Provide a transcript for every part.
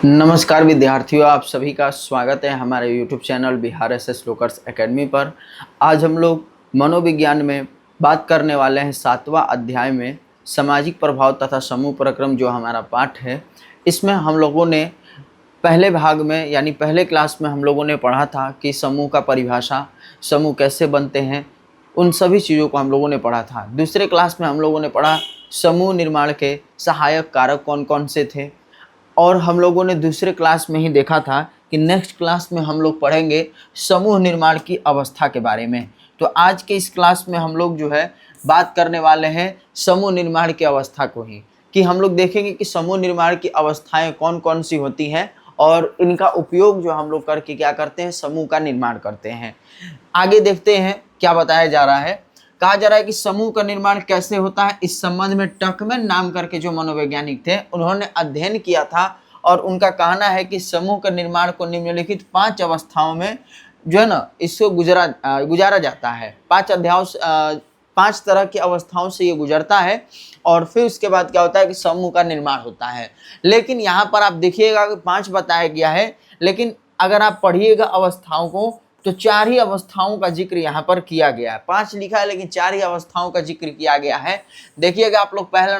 नमस्कार विद्यार्थियों, आप सभी का स्वागत है हमारे YouTube चैनल बिहार एसएस लोकर्स एकेडमी पर। आज हम लोग मनोविज्ञान में बात करने वाले हैं 7वां अध्याय में सामाजिक प्रभाव तथा समूह प्रक्रम जो हमारा पाठ है। इसमें हम लोगों ने पहले भाग में यानी पहले क्लास में हम लोगों ने पढ़ा था कि समूह का परिभाषा, समूह कैसे बनते हैं, उन सभी चीज़ों को हम लोगों ने पढ़ा था। दूसरे क्लास में हम लोगों ने पढ़ा समूह निर्माण के सहायक कारक कौन कौन से थे, और हम लोगों ने दूसरे क्लास में ही देखा था कि नेक्स्ट क्लास में हम लोग पढ़ेंगे समूह निर्माण की अवस्था के बारे में। तो आज के इस क्लास में हम लोग जो है बात करने वाले हैं समूह निर्माण की अवस्था को ही, कि हम लोग देखेंगे कि समूह निर्माण की अवस्थाएं कौन कौन सी होती हैं और इनका उपयोग जो हम लोग करके क्या करते हैं, समूह का निर्माण करते हैं। आगे देखते हैं क्या बताया जा रहा है। कहा जा रहा है कि समूह का निर्माण कैसे होता है। इस संबंध में टकमैन नाम करके जो मनोवैज्ञानिक थे उन्होंने अध्ययन किया था और उनका कहना है कि समूह का निर्माण को निम्नलिखित 5 अवस्थाओं में जो है ना इसको गुजारा जाता है। 5 तरह की अवस्थाओं से ये गुजरता है और फिर उसके बाद क्या होता है कि समूह का निर्माण होता है। लेकिन यहाँ पर आप देखिएगा कि 5 बताया गया है, लेकिन अगर आप पढ़िएगा अवस्थाओं को तो 4 ही अवस्थाओं का जिक्र यहाँ पर किया गया है। 5 लिखा है लेकिन 4 ही अवस्थाओं का जिक्र किया गया है। देखिएगा आप लोग पहला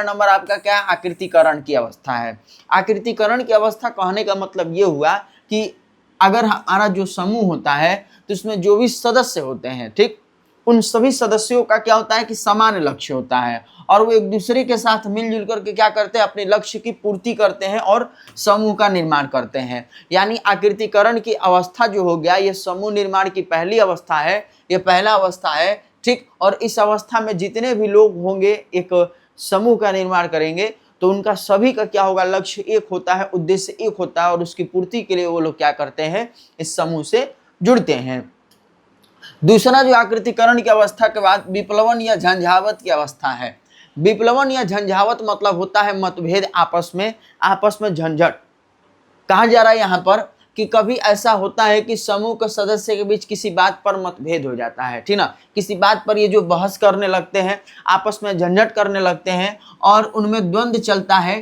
नंबर आपका क्या है, आकृतिकरण की अवस्था है। आकृतिकरण की अवस्था कहने का मतलब ये हुआ कि अगर हमारा जो समूह होता है तो उसमें जो भी सदस्य होते हैं, ठीक, उन सभी सदस्यों का क्या होता है कि समान लक्ष्य होता है और वो एक दूसरे के साथ मिलजुल करके क्या करते हैं, अपने लक्ष्य की पूर्ति करते हैं और समूह का निर्माण करते हैं। यानी आकृतिकरण की अवस्था जो हो गया, ये समूह निर्माण की पहली अवस्था है, ये पहला अवस्था है, ठीक। और इस अवस्था में जितने भी लोग होंगे एक समूह का निर्माण करेंगे तो उनका सभी का क्या होगा, लक्ष्य एक होता है, उद्देश्य एक होता है और उसकी पूर्ति के लिए वो लोग क्या करते हैं, इस समूह से जुड़ते हैं। दूसरा जो आकृतिकरण की अवस्था के बाद विप्लवन या झंझावत की अवस्था है। विप्लवन या झंझावत मतलब होता है मतभेद, आपस में झंझट। कहा जा रहा है यहाँ पर कि कभी ऐसा होता है कि समूह के सदस्य के बीच किसी बात पर मतभेद हो जाता है, ठीक ना, किसी बात पर ये जो बहस करने लगते हैं, आपस में झंझट करने लगते हैं और उनमें द्वंद्व चलता है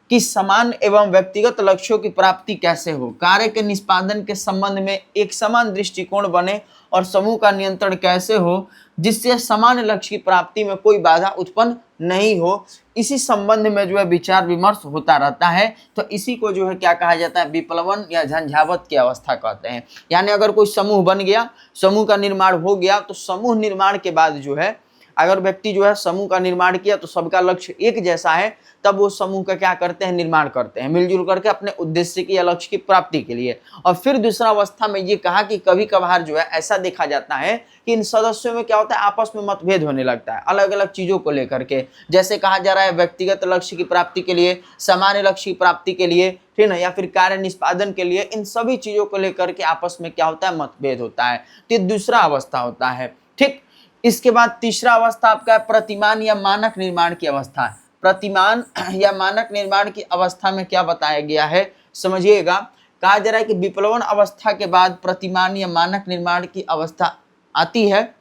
कि समान एवं व्यक्तिगत लक्ष्यों की प्राप्ति कैसे हो, कार्य के निष्पादन के संबंध में एक समान दृष्टिकोण बने और समूह का नियंत्रण कैसे हो जिससे समान लक्ष्य की प्राप्ति में कोई बाधा उत्पन्न नहीं हो। इसी संबंध में जो है विचार विमर्श होता रहता है। तो इसी को जो है क्या कहा जाता है, विप्लवन या झंझावत की अवस्था कहते हैं। यानी अगर कोई समूह बन गया, समूह का निर्माण हो गया, तो समूह निर्माण के बाद जो है अगर व्यक्ति जो है समूह का निर्माण किया तो सबका लक्ष्य एक जैसा है, तब वो समूह का क्या करते हैं, निर्माण करते हैं मिलजुल करके अपने उद्देश्य की या लक्ष्य की प्राप्ति के लिए। और फिर दूसरा अवस्था में ये कहा कि कभी कभार जो है ऐसा देखा जाता है कि इन सदस्यों में क्या होता है, आपस में मतभेद होने लगता है अलग अलग चीजों को लेकर के। जैसे कहा जा रहा है व्यक्तिगत लक्ष्य की प्राप्ति के लिए, सामान्य लक्ष्य की प्राप्ति के लिए, ठीक ना, या फिर कार्य निष्पादन के लिए, इन सभी चीजों को लेकर के आपस में क्या होता है, मतभेद होता है। तो ये दूसरा अवस्था होता है, ठीक। इसके बाद तीसरा अवस्था आपका है प्रतिमान या मानक निर्माण की अवस्था। प्रतिमान या मानक निर्माण की अवस्था में क्या बताया गया है, समझिएगा। कहा जा रहा है कि विप्लवन अवस्था के बाद प्रतिमान या मानक निर्माण की अवस्था आती है,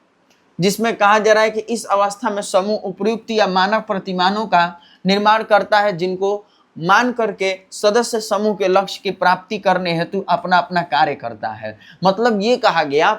जिसमें कहा जा रहा है कि इस अवस्था में समूह उपयुक्त या मानक प्रतिमानों का निर्माण करता है जिनको मान करके सदस्य समूह के लक्ष्य की प्राप्ति करने हेतु अपना अपना कार्य करता है। मतलब ये कहा गया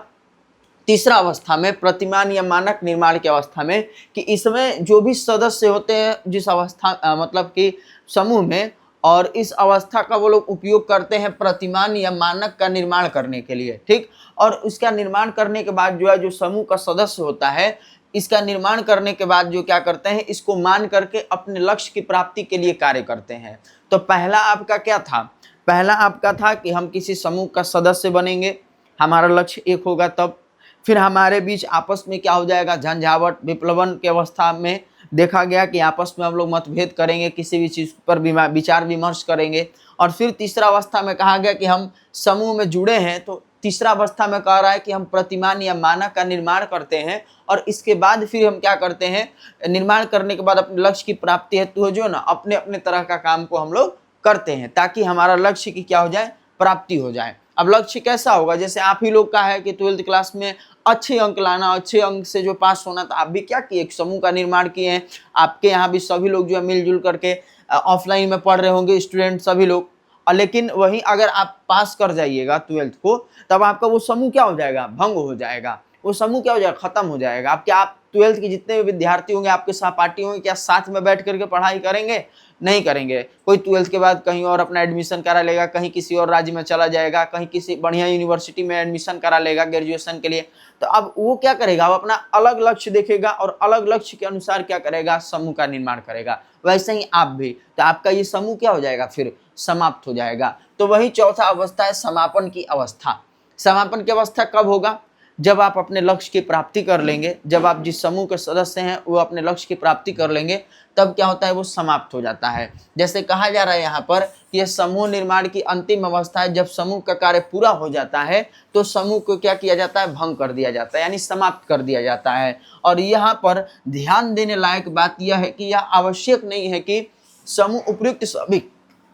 तीसरा अवस्था में, प्रतिमान या मानक निर्माण की अवस्था में, कि इसमें जो भी सदस्य होते हैं जिस अवस्था मतलब कि समूह में, और इस अवस्था का वो लोग उपयोग करते हैं प्रतिमान या मानक का निर्माण करने के लिए, ठीक। और इसका निर्माण करने के बाद जो है जो समूह का सदस्य होता है, इसका निर्माण करने के बाद जो क्या करते हैं, इसको मान करके अपने लक्ष्य की प्राप्ति के लिए कार्य करते हैं। तो पहला आपका क्या था, पहला आपका था कि हम किसी समूह का सदस्य बनेंगे, हमारा लक्ष्य एक होगा तब। फिर हमारे बीच आपस में क्या हो जाएगा, झंझावट। विप्लवन की अवस्था में देखा गया कि आपस में हम लोग मतभेद करेंगे, किसी भी चीज़ पर विचार विमर्श करेंगे। और फिर तीसरा अवस्था में कहा गया कि हम समूह में जुड़े हैं, तो तीसरा अवस्था में कह रहा है कि हम प्रतिमान या मानक का निर्माण करते हैं और इसके बाद फिर हम क्या करते हैं, निर्माण करने के बाद अपने लक्ष्य की प्राप्ति हेतु जो ना अपने अपने तरह का काम को हम लोग करते हैं ताकि हमारा लक्ष्य की क्या हो जाए, प्राप्ति हो जाए। अब लक्ष्य कैसा होगा, जैसे आप ही लोग का है कि 12th क्लास में अच्छे अंक लाना, अच्छे अंक से जो पास होना। तो आप भी क्या किए, एक समूह का निर्माण किए हैं। आपके यहाँ भी सभी लोग जो है मिलजुल करके ऑफलाइन में पढ़ रहे होंगे स्टूडेंट सभी लोग, लेकिन वहीं अगर आप पास कर जाइएगा 12th को, तब आपका वो समूह क्या हो जाएगा, भंग हो जाएगा। वो समूह क्या हो जाएगा, खत्म हो जाएगा। आप 12th के जितने भी विद्यार्थी होंगे, आपके सहपाठी होंगे, क्या साथ में बैठ करके पढ़ाई करेंगे? नहीं करेंगे। कोई 12th के बाद कहीं और अपना एडमिशन करा लेगा, कहीं किसी और राज्य में चला जाएगा, कहीं किसी बढ़िया यूनिवर्सिटी में एडमिशन करा लेगा ग्रेजुएशन के लिए। तो अब वो क्या करेगा, वो अपना अलग लक्ष्य देखेगा और अलग लक्ष्य के अनुसार क्या करेगा, समूह का निर्माण करेगा। वैसे ही आप भी, तो आपका ये समूह क्या हो जाएगा, फिर समाप्त हो जाएगा। तो वही चौथा अवस्था है समापन की अवस्था। समापन की अवस्था कब होगा, जब आप अपने लक्ष्य की प्राप्ति कर लेंगे, जब आप जिस समूह के सदस्य हैं वो अपने लक्ष्य की प्राप्ति कर लेंगे, तब क्या होता है, वो समाप्त हो जाता है। जैसे कहा जा रहा है यहाँ पर कि यह समूह निर्माण की अंतिम अवस्था है। जब समूह का कार्य पूरा हो जाता है तो समूह को क्या किया जाता है, भंग कर दिया जाता है, यानी समाप्त कर दिया जाता है। और यहाँ पर ध्यान देने लायक बात यह है कि यह आवश्यक नहीं है कि समूह उपयुक्त सभी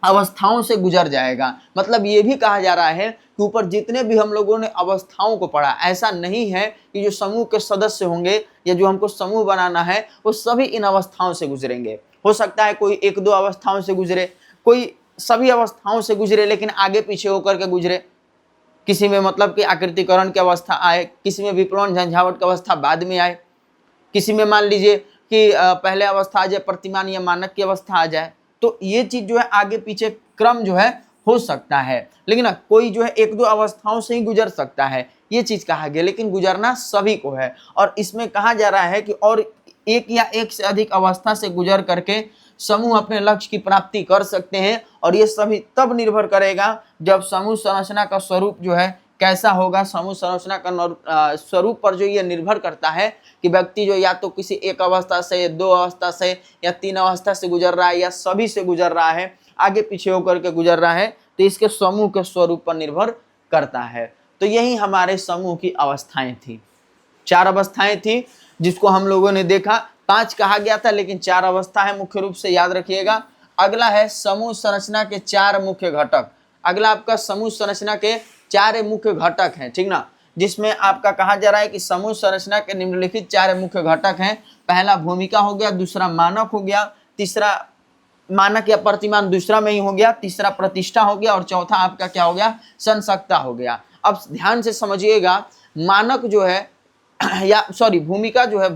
अवस्थाओं से गुजर जाएगा। मतलब ये भी कहा जा रहा है कि ऊपर जितने भी हम लोगों ने अवस्थाओं को पढ़ा, ऐसा नहीं है कि जो समूह के सदस्य होंगे या जो हमको समूह बनाना है वो सभी इन अवस्थाओं से गुजरेंगे। हो सकता है कोई 1-2 अवस्थाओं से गुजरे, कोई सभी अवस्थाओं से गुजरे, लेकिन आगे पीछे होकर के गुजरे। किसी में मतलब कि आकृतिकरण की अवस्था आए, किसी में विप्लवन झंझावट की अवस्था बाद में आए, किसी में मान लीजिए कि पहले अवस्था आ जाए प्रतिमान या मानक की अवस्था आ जाए। तो ये चीज जो है आगे पीछे क्रम जो है हो सकता है, लेकिन कोई जो है 1-2 अवस्थाओं से ही गुजर सकता है, ये चीज कहा गया। लेकिन गुजरना सभी को है। और इसमें कहा जा रहा है कि और एक या एक से अधिक अवस्था से गुजर करके समूह अपने लक्ष्य की प्राप्ति कर सकते हैं। और ये सभी तब निर्भर करेगा जब समूह संरचना का स्वरूप जो है कैसा होगा। समूह संरचना का स्वरूप पर जो ये निर्भर करता है कि व्यक्ति जो या तो किसी एक अवस्था से, 2 अवस्था से या 3 अवस्था से गुजर रहा है या सभी से गुजर रहा है, आगे पीछे होकर के गुजर रहा है, तो इसके समूह के स्वरूप पर निर्भर करता है। तो यही हमारे समूह की अवस्थाएं थी। 4 अवस्थाएं थी जिसको हम लोगों ने देखा। 5 कहा गया था लेकिन 4 अवस्था है मुख्य रूप से, याद रखिएगा। अगला है समूह संरचना के 4 मुख्य घटक। अगला आपका समूह संरचना के 4 मुख्य घटक हैं, ठीक ना, जिसमें आपका कहा जा रहा है कि समूह संरचना के निम्नलिखित 4 मुख्य घटक हैं। पहला भूमिका हो गया, दूसरा मानक हो गया, तीसरा मानक या प्रतिमान दूसरा में ही हो गया, तीसरा प्रतिष्ठा हो गया और चौथा आपका क्या हो गया, संसक्ता हो गया। अब ध्यान से समझिएगा, मानक जो है या सॉरी भूमिका जो है,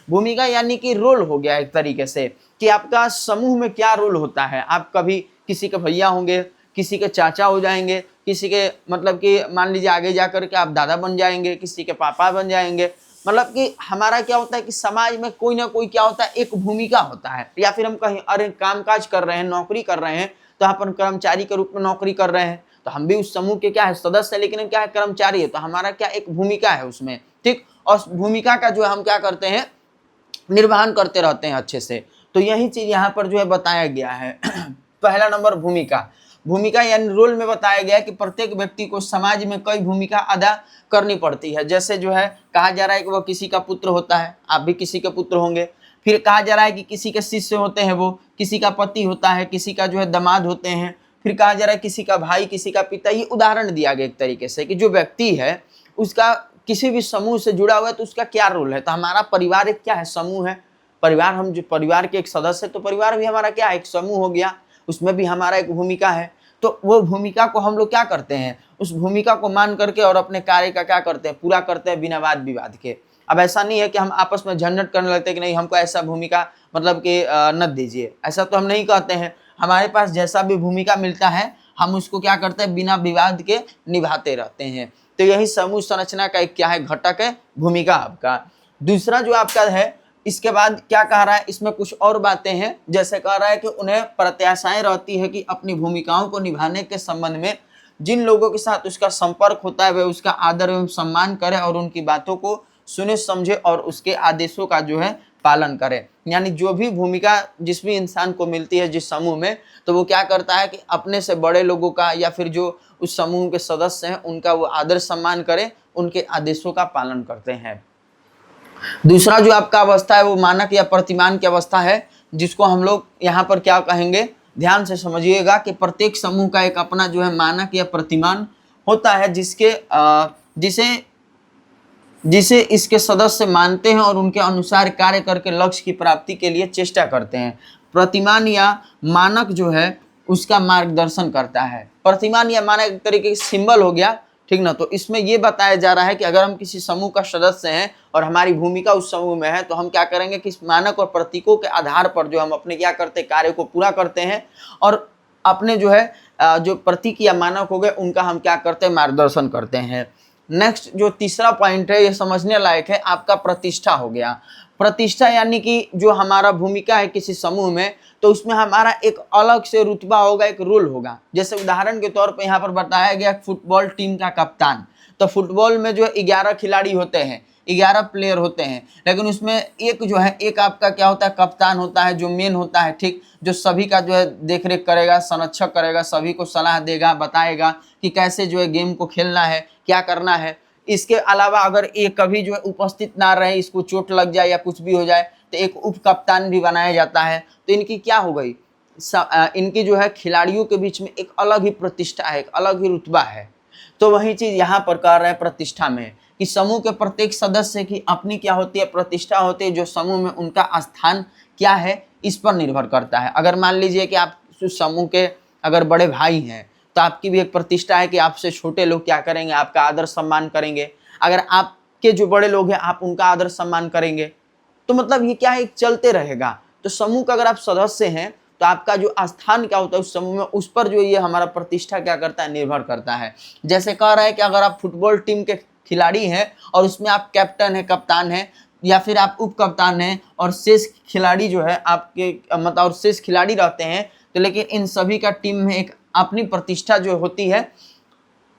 भूमिका यानी कि रोल हो गया एक तरीके से, कि आपका समूह में क्या रोल होता है। आप कभी किसी के भैया होंगे, किसी के चाचा हो जाएंगे, किसी के मतलब कि मान लीजिए आगे जाकर के आप दादा बन जाएंगे, किसी के पापा बन जाएंगे। मतलब कि हमारा क्या होता है कि समाज में कोई ना कोई क्या होता है, एक भूमिका होता है। या फिर हम कहीं अरे कामकाज कर रहे हैं, नौकरी कर रहे हैं, तो अपन कर्मचारी के रूप में नौकरी कर रहे हैं, तो हम भी उस समूह के क्या है, सदस्य है, लेकिन क्या है, कर्मचारी है। तो हमारा क्या एक भूमिका है उसमें, ठीक। और भूमिका का जो है हम क्या करते हैं, निर्वहन करते रहते हैं अच्छे से। तो यही चीज यहाँ पर जो है बताया गया है। पहला नंबर भूमिका यानी रोल में बताया गया है कि प्रत्येक व्यक्ति को समाज में कई भूमिका अदा करनी पड़ती है। जैसे जो है कहा जा रहा है कि वह किसी का पुत्र होता है, आप भी किसी के पुत्र होंगे। फिर कहा जा रहा है कि किसी के शिष्य होते हैं, वो किसी का पति होता है, किसी का जो है दामाद होते हैं। फिर कहा जा रहा है किसी का भाई, किसी का पिता। ये उदाहरण दिया गया एक तरीके से कि जो व्यक्ति है उसका किसी भी समूह से जुड़ा हुआ है तो उसका क्या रोल है। तो हमारा परिवार एक क्या है, समूह है। परिवार, हम जो परिवार के एक सदस्य है, तो परिवार भी हमारा क्या है, एक समूह हो गया। उसमें भी हमारा एक भूमिका है। तो वो भूमिका को हम लोग क्या करते हैं, उस भूमिका को मान करके और अपने कार्य का क्या करते हैं, पूरा करते हैं बिना वाद विवाद के। अब ऐसा नहीं है कि हम आपस में झंझट करने लगते हैं कि नहीं हमको ऐसा भूमिका मतलब कि न दीजिए, ऐसा तो हम नहीं कहते हैं। हमारे पास जैसा भी भूमिका मिलता है हम उसको क्या करते हैं, बिना विवाद के निभाते रहते हैं। तो यही समूह संरचना का एक क्या है, घटक है, भूमिका आपका। दूसरा जो आपका है, इसके बाद क्या कह रहा है, इसमें कुछ और बातें हैं। जैसे कह रहा है कि उन्हें प्रत्याशाएं रहती है कि अपनी भूमिकाओं को निभाने के संबंध में जिन लोगों के साथ उसका संपर्क होता है वे उसका आदर एवं सम्मान करें और उनकी बातों को सुने समझे और उसके आदेशों का जो है पालन करे। यानी जो भी भूमिका जिस भी इंसान को मिलती है जिस समूह में, तो वो क्या करता है कि अपने से बड़े लोगों का या फिर जो उस समूह के सदस्य हैं उनका वो आदर सम्मान करे, उनके आदेशों का पालन करते हैं। दूसरा जो आपका अवस्था है वो मानक या प्रतिमान की अवस्था है, जिसको हम लोग यहाँ पर क्या कहेंगे, ध्यान से समझिएगा कि प्रत्येक समूह का एक अपना जो है मानक या प्रतिमान होता है, जिसे जिसे इसके सदस्य मानते हैं और उनके अनुसार कार्य करके लक्ष्य की प्राप्ति के लिए चेष्टा करते हैं। प्रतिमान या मानक जो है उसका मार्गदर्शन करता है। प्रतिमान या मानक एक तरीके से सिंबल हो गया, ठीक ना। तो इसमें ये बताया जा रहा है कि अगर हम किसी समूह का सदस्य हैं और हमारी भूमिका उस समूह में है तो हम क्या करेंगे कि इस मानक और प्रतीकों के आधार पर जो हम अपने क्या करते हैं, कार्य को पूरा करते हैं और अपने जो है जो प्रतीक या मानक हो गए उनका हम क्या करते हैं, मार्गदर्शन करते हैं। नेक्स्ट जो तीसरा पॉइंट है ये समझने लायक है, आपका प्रतिष्ठा हो गया। प्रतिष्ठा यानी कि जो हमारा भूमिका है किसी समूह में तो उसमें हमारा एक अलग से रुतबा होगा, एक रोल होगा। जैसे उदाहरण के तौर पे यहाँ पर बताया गया फुटबॉल टीम का कप्तान। तो फुटबॉल में जो 11 खिलाड़ी होते हैं, 11 प्लेयर होते हैं, लेकिन उसमें एक जो है, एक आपका क्या होता है, कप्तान होता है जो मेन होता है, ठीक, जो सभी का जो है देख रेख करेगा, संरक्षक करेगा, सभी को सलाह देगा, बताएगा कि कैसे जो है गेम को खेलना है, क्या करना है। इसके अलावा अगर ये कभी जो है उपस्थित ना रहे, इसको चोट लग जाए या कुछ भी हो जाए तो एक उप कप्तान भी बनाया जाता है। तो इनकी क्या हो गई, इनकी जो है खिलाड़ियों के बीच में एक अलग ही प्रतिष्ठा है, एक अलग ही रुतबा है। तो वही चीज यहाँ पर कह रहे हैं प्रतिष्ठा में कि समूह के प्रत्येक सदस्य की अपनी क्या होती है, प्रतिष्ठा होती है, जो समूह में उनका स्थान क्या है इस पर निर्भर करता है। अगर मान लीजिए कि आप उस समूह के अगर बड़े भाई हैं तो आपकी भी एक प्रतिष्ठा है कि आपसे छोटे लोग क्या करेंगे, आपका आदर सम्मान करेंगे। अगर आपके जो बड़े लोग हैं आप उनका आदर सम्मान करेंगे, तो मतलब ये क्या है, चलते रहेगा। तो समूह का अगर आप सदस्य हैं तो आपका जो स्थान क्या होता है उस समूह में, उस पर जो ये हमारा प्रतिष्ठा क्या करता है, निर्भर करता है। जैसे कह रहा है कि अगर आप फुटबॉल टीम के खिलाड़ी हैं और उसमें आप कैप्टन है, कप्तान है, या फिर आप उप कप्तान हैं और शेष खिलाड़ी जो है आपके मतलब और शेष खिलाड़ी रहते हैं, तो लेकिन इन सभी का टीम में एक अपनी प्रतिष्ठा जो होती है,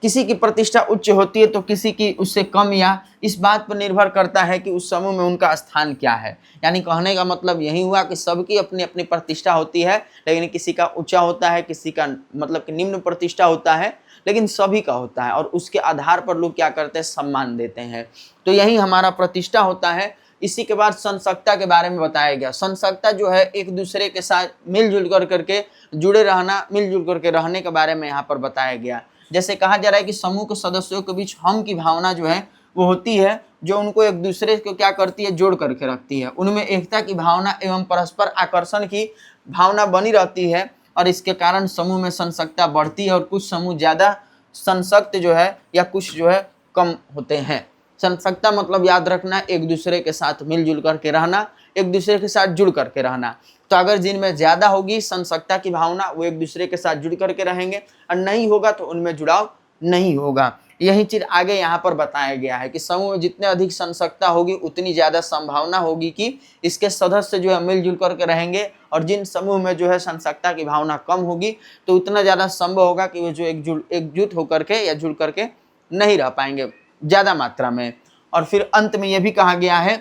किसी की प्रतिष्ठा उच्च होती है तो किसी की उससे कम, या इस बात पर निर्भर करता है कि उस समूह में उनका स्थान क्या है। यानी कहने का मतलब यही हुआ कि सबकी अपनी अपनी प्रतिष्ठा होती है, लेकिन किसी का ऊंचा होता है, किसी का मतलब कि निम्न प्रतिष्ठा होता है, लेकिन सभी का होता है और उसके आधार पर लोग क्या करते हैं, सम्मान देते हैं। तो यही हमारा प्रतिष्ठा होता है। इसी के बाद संसक्ता के बारे में बताया गया। संसक्ता जो है एक दूसरे के साथ मिलजुल कर करके जुड़े रहना, मिलजुल करके रहने के बारे में यहाँ पर बताया गया। जैसे कहा जा रहा है कि समूह के सदस्यों के बीच हम की भावना जो है वो होती है, जो उनको एक दूसरे को क्या करती है, जोड़ करके रखती है। उनमें एकता की भावना एवं परस्पर आकर्षण की भावना बनी रहती है और इसके कारण समूह में संसक्ता बढ़ती है और कुछ समूह ज़्यादा संसक्त जो है या कुछ जो है कम होते हैं। संसक्ता मतलब याद रखना, एक दूसरे के साथ मिलजुल करके रहना, एक दूसरे के साथ जुड़ करके रहना। तो अगर जिनमें ज़्यादा होगी संसक्ता की भावना, वो एक दूसरे के साथ जुड़ करके रहेंगे, और नहीं होगा तो उनमें जुड़ाव नहीं होगा। यही चीज़ आगे यहाँ पर बताया गया है कि समूह में जितने अधिक संसक्ता होगी उतनी ज़्यादा संभावना होगी कि इसके सदस्य जो है मिलजुल करके रहेंगे, और जिन समूह में जो है संसक्ता की भावना कम होगी तो उतना ज़्यादा संभव होगा कि वो जो एकजुट होकर के या जुड़ करके नहीं रह पाएंगे ज़्यादा मात्रा में। और फिर अंत में यह भी कहा गया है,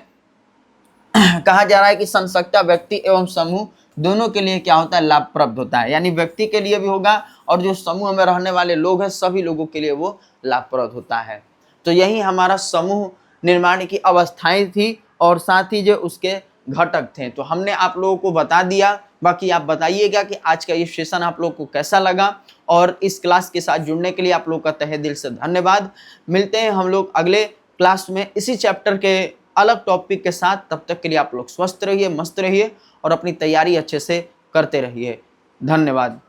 कहा जा रहा है कि संसक्ता व्यक्ति एवं समूह दोनों के लिए क्या होता है, लाभप्रद होता है। यानी व्यक्ति के लिए भी होगा और जो समूह में रहने वाले लोग हैं सभी लोगों के लिए वो लाभप्रद होता है। तो यही हमारा समूह निर्माण की अवस्थाएं थी और साथ ही जो उसके घटक थे, तो हमने आप लोगों को बता दिया। बाकी आप बताइएगा कि आज का ये सेशन आप लोग को कैसा लगा, और इस क्लास के साथ जुड़ने के लिए आप लोग का तहे दिल से धन्यवाद। मिलते हैं हम लोग अगले क्लास में इसी चैप्टर के अलग टॉपिक के साथ। तब तक के लिए आप लोग स्वस्थ रहिए, मस्त रहिए और अपनी तैयारी अच्छे से करते रहिए। धन्यवाद।